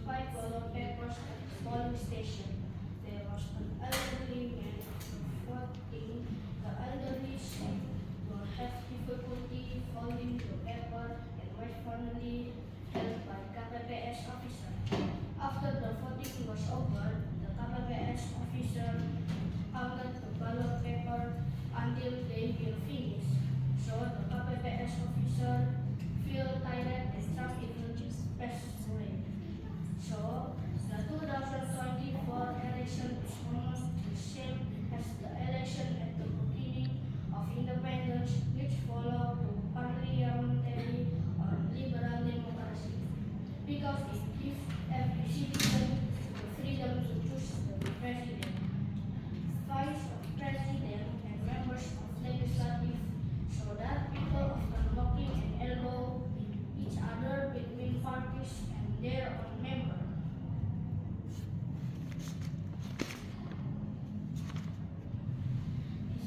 5 ballot papers at the polling station. There was an elderly man voting. The elderly seemed to have difficulty folding the paper and was finally held by KPPS officer. After the voting was over, the KPPS officer counted the ballot paper until they will finish. So the KPPS officer felt tired and some even passed away. So the 2024 election is almost the same as the election at the beginning of independence, which followed the parliamentary or liberal democracy, because it gives every citizen the freedom to choose the president, vice president, and members of legislative, so that people often blocking and elbow each other between parties and their own members.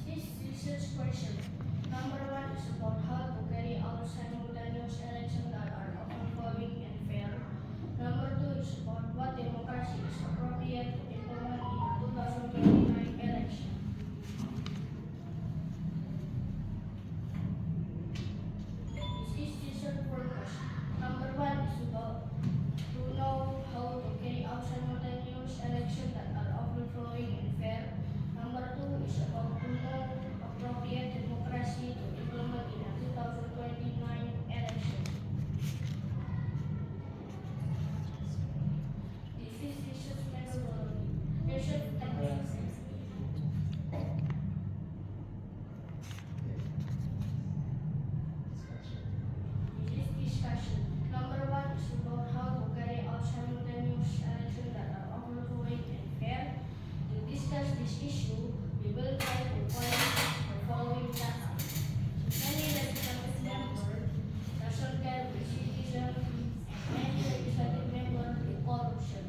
This is research question. Number 1 is about how to carry out simultaneous elections that are open, flowing, and fair. Number 2 is about what democracy is appropriate to implement in the 2029 election. This is research purpose. Number 1 is about to know how to carry out simultaneous elections that are open, flowing, and fair. Number 2 is about to know appropriate democracy to implement in the 2029 election. This is research methodology. Research techniques. This is discussion. Number 1 is about how to carry out simultaneous elections that are open, flowing, and fair. To discuss this issue, we will try to find the following data. Many legislative members doesn't care with citizens, and many legislative members with corruption.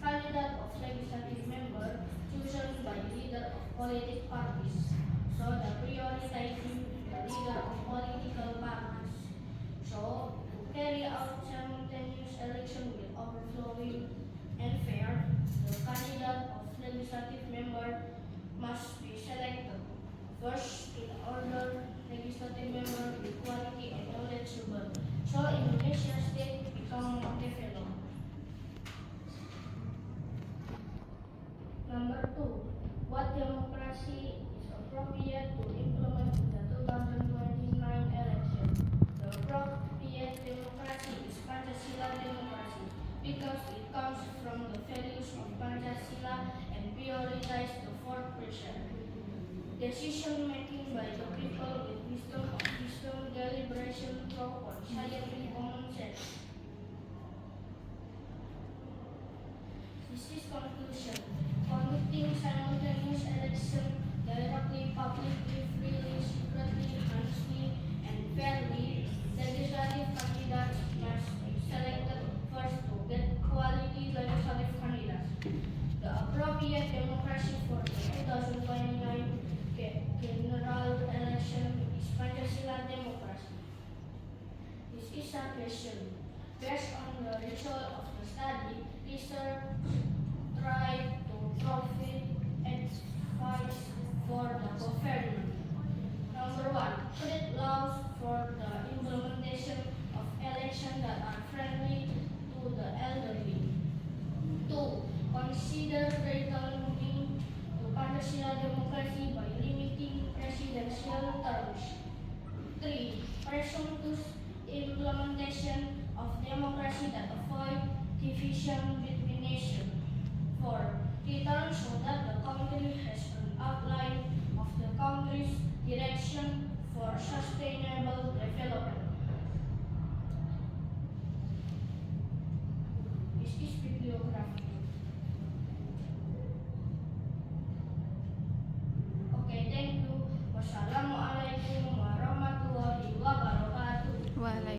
Candidate of legislative member chosen by leader of political parties, so the prioritizing the leader of political parties. So to carry out simultaneous election with overflowing and fair, the candidate of legislative member must be selected. First, in order, legislative member with quality and knowledgeable, so Indonesia state become more developed. Number 2, what democracy is appropriate to implement in the 2029 election? The appropriate democracy is Pancasila democracy, because it comes from the values of Pancasila and prioritize the fourth pressure. Decision making by the people with wisdom of wisdom, deliberation, thought, on scientific common sense. This is conclusion. Conducting simultaneous election directly, publicly, freely, secretly, honestly, and fairly, legislative candidates must be selected first to get quality legislative candidates. The appropriate democracy for the 2029 general election is Pancasila democracy. This is a question. Based on the result of the study, research tried to provide advice for the government. Number 1, create laws for the implementation of elections that are friendly to the elderly. 2, consider returning to Pancasila democracy by limiting presidential terms. 3, presumptuous implementation of democracy that avoid division between nations. 4, return so that the country has an outline of the country's direction for sustainable